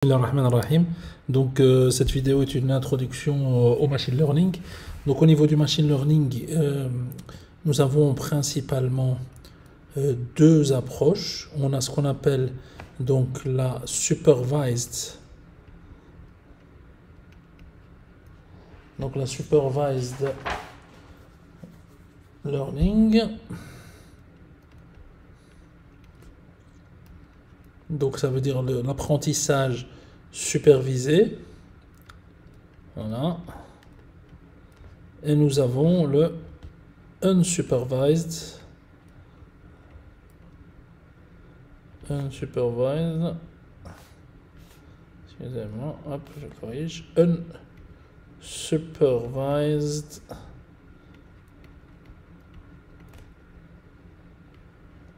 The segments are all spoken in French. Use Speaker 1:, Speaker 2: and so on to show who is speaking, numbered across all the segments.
Speaker 1: Bismillahirrahmanirrahim. Donc cette vidéo est une introduction au machine learning. Donc au niveau du machine learning, nous avons principalement deux approches. On a ce qu'on appelle donc la supervised. Donc la supervised learning. Donc ça veut dire l'apprentissage supervisé. Voilà. Et nous avons le unsupervised. Unsupervised. Excusez-moi, hop, je corrige. Unsupervised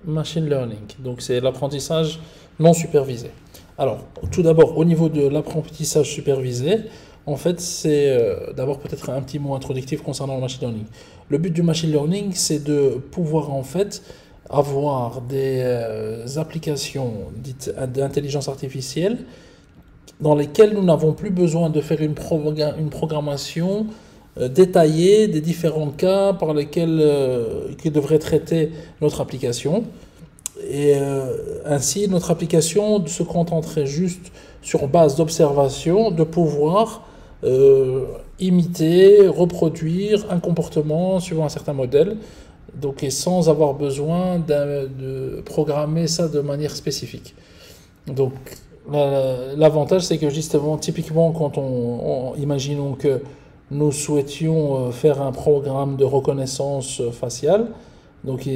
Speaker 1: machine learning. Donc c'est l'apprentissage non supervisé. Alors, tout d'abord, au niveau de l'apprentissage supervisé, en fait, c'est d'abord peut-être un petit mot introductif concernant le machine learning. Le but du machine learning, c'est de pouvoir en fait avoir des applications dites d'intelligence artificielle dans lesquelles nous n'avons plus besoin de faire une programmation détaillée des différents cas par lesquels qui devrait traiter notre application. Et ainsi, notre application se contenterait juste, sur base d'observation, de pouvoir imiter, reproduire un comportement suivant un certain modèle, donc, et sans avoir besoin de programmer ça de manière spécifique. Donc, l'avantage, c'est que justement, typiquement, quand imaginons que nous souhaitions faire un programme de reconnaissance faciale. Donc,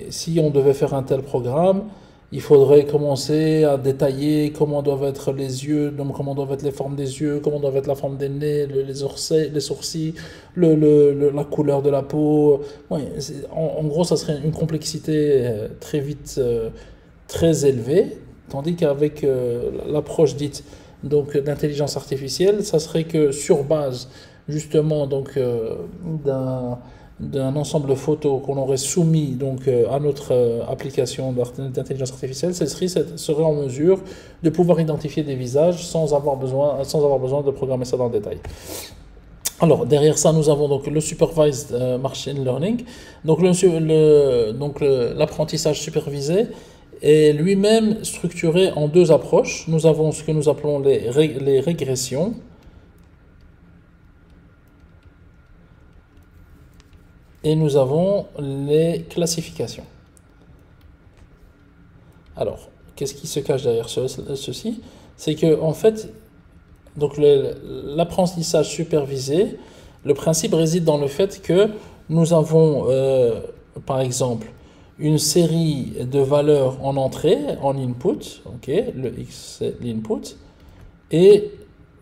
Speaker 1: si on devait faire un tel programme, il faudrait commencer à détailler comment doivent être les yeux, donc comment doivent être les formes des yeux, comment doivent être la forme des nez, les sourcils, la couleur de la peau. Ouais, en gros, ça serait une complexité très vite très élevée, tandis qu'avec l'approche dite donc d'intelligence artificielle, ça serait que sur base justement donc d'un ensemble de photos qu'on aurait soumis donc à notre application d'intelligence artificielle, celle-ci serait en mesure de pouvoir identifier des visages sans avoir besoin de programmer ça dans le détail. Alors derrière ça, nous avons donc le supervised machine learning, donc l'apprentissage supervisé est lui-même structuré en deux approches. Nous avons ce que nous appelons les régressions. Et nous avons les classifications. Alors, qu'est-ce qui se cache derrière ceci? C'est que, en fait, donc l'apprentissage supervisé, le principe réside dans le fait que nous avons, par exemple, une série de valeurs en entrée, en input, okay, le X c'est l'input, et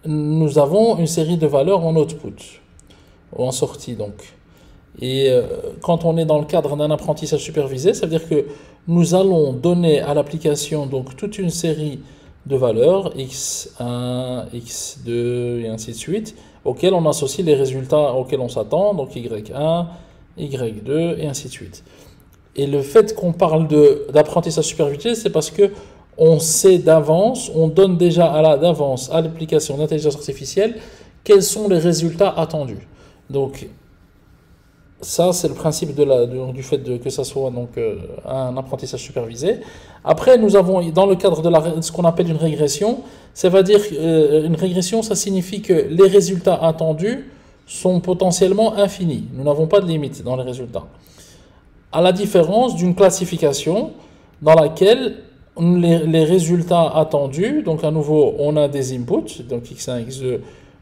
Speaker 1: nous avons une série de valeurs en output, ou en sortie donc. Et quand on est dans le cadre d'un apprentissage supervisé, ça veut dire que nous allons donner à l'application donc toute une série de valeurs, x1, x2 et ainsi de suite, auxquelles on associe les résultats auxquels on s'attend, donc y1, y2 et ainsi de suite. Et le fait qu'on parle d'apprentissage supervisé, c'est parce que on sait d'avance, on donne déjà d'avance à l'application d'intelligence artificielle quels sont les résultats attendus. Donc, ça, c'est le principe du fait que ça soit donc, un apprentissage supervisé. Après, nous avons, dans le cadre de ce qu'on appelle une régression, ça veut dire une régression, ça signifie que les résultats attendus sont potentiellement infinis. Nous n'avons pas de limite dans les résultats. À la différence d'une classification dans laquelle les résultats attendus, donc à nouveau, on a des inputs, donc x1, x2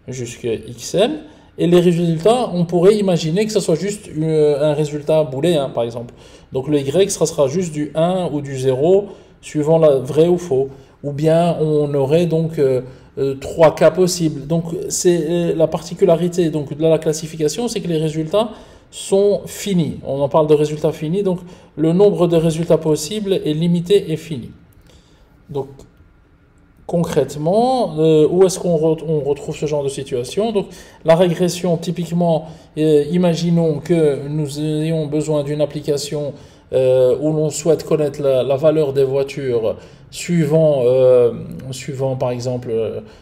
Speaker 1: jusqu'à xn, et les résultats, on pourrait imaginer que ce soit juste un résultat booléen, par exemple. Donc le y, ça sera juste du 1 ou du 0, suivant vrai ou faux. Ou bien on aurait donc 3 cas possibles. Donc c'est la particularité donc, de la classification, c'est que les résultats sont finis. On en parle de résultats finis, donc le nombre de résultats possibles est limité et fini. Donc concrètement, où est-ce qu'on retrouve ce genre de situation? Donc, la régression, typiquement, imaginons que nous ayons besoin d'une application où l'on souhaite connaître la valeur des voitures suivant par exemple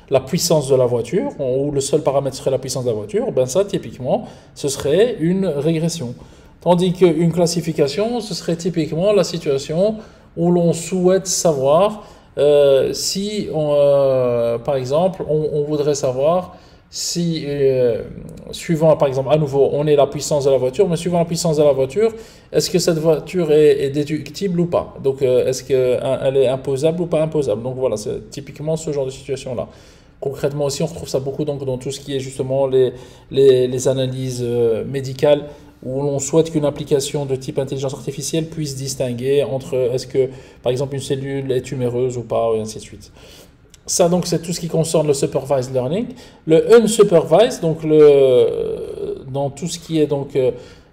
Speaker 1: la puissance de la voiture, où le seul paramètre serait la puissance de la voiture, ben ça typiquement ce serait une régression. Tandis qu'une classification, ce serait typiquement la situation où l'on souhaite savoir si, par exemple, on voudrait savoir si, suivant, par exemple, à nouveau, on est la puissance de la voiture, mais suivant la puissance de la voiture, est-ce que cette voiture est déductible ou pas? Donc, est-ce qu'elle est imposable ou pas imposable? Donc, voilà, c'est typiquement ce genre de situation-là. Concrètement aussi, on retrouve ça beaucoup donc, dans tout ce qui est justement les analyses médicales, où l'on souhaite qu'une application de type intelligence artificielle puisse distinguer entre est-ce que, par exemple, une cellule est tuméreuse ou pas, et ainsi de suite. Ça, donc, c'est tout ce qui concerne le supervised learning. Le unsupervised, donc, dans tout ce qui est donc,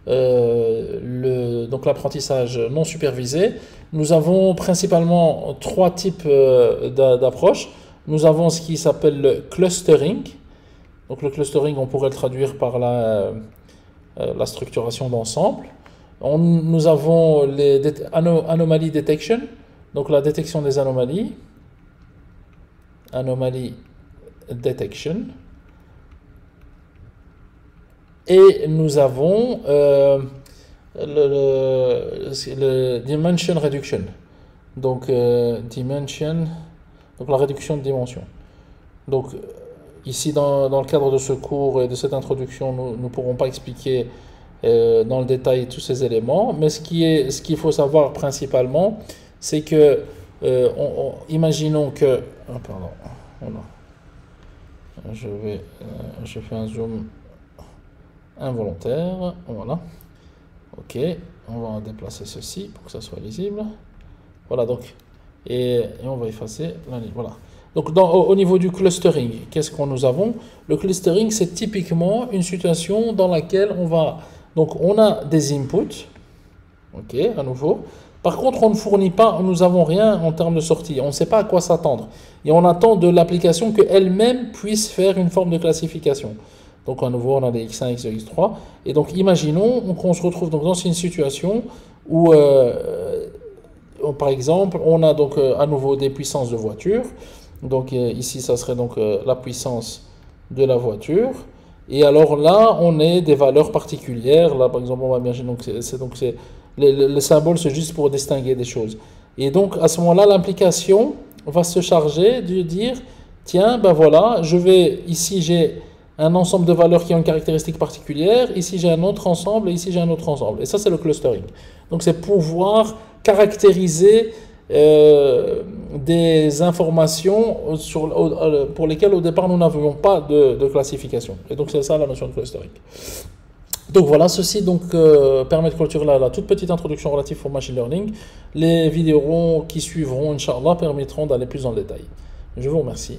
Speaker 1: donc l'apprentissage non supervisé, nous avons principalement trois types d'approches. Nous avons ce qui s'appelle le clustering. Donc, le clustering, on pourrait le traduire par la structuration d'ensemble. Nous avons les anomaly detection, donc la détection des anomalies. Anomaly detection. Et nous avons le dimension reduction. Donc, donc la réduction de dimension. Donc, ici, dans le cadre de ce cours et de cette introduction, nous ne pourrons pas expliquer dans le détail tous ces éléments, mais ce qu'il faut savoir principalement, c'est que, imaginons que... Oh, pardon, voilà. Je fais un zoom involontaire, voilà. Ok, on va déplacer ceci pour que ça soit lisible. Voilà, donc, et on va effacer la ligne, voilà. Donc, au niveau du clustering, qu'est-ce qu'on nous avons? Le clustering, c'est typiquement une situation dans laquelle donc, on a des inputs, ok, à nouveau. Par contre, on ne fournit pas, nous n'avons rien en termes de sortie. On ne sait pas à quoi s'attendre. Et on attend de l'application qu'elle-même puisse faire une forme de classification. Donc, à nouveau, on a des X1, X2, X3. Et donc, imaginons qu'on se retrouve donc dans une situation où, par exemple, on a donc à nouveau des puissances de voiture. Donc, ici, ça serait donc la puissance de la voiture. Et alors là, on a des valeurs particulières. Là, par exemple, on va imaginer donc le symbole, c'est juste pour distinguer des choses. Et donc, à ce moment-là, l'implication va se charger de dire, tiens, ben voilà, ici j'ai un ensemble de valeurs qui ont une caractéristique particulière, ici j'ai un autre ensemble, et ici j'ai un autre ensemble. Et ça, c'est le clustering. Donc, c'est pouvoir caractériser des informations pour lesquelles, au départ, nous n'avions pas de classification. Et donc, c'est ça la notion de clustering. Donc voilà, ceci donc, permet de clôturer la toute petite introduction relative au machine learning. Les vidéos qui suivront, Inch'Allah, permettront d'aller plus dans le détail. Je vous remercie.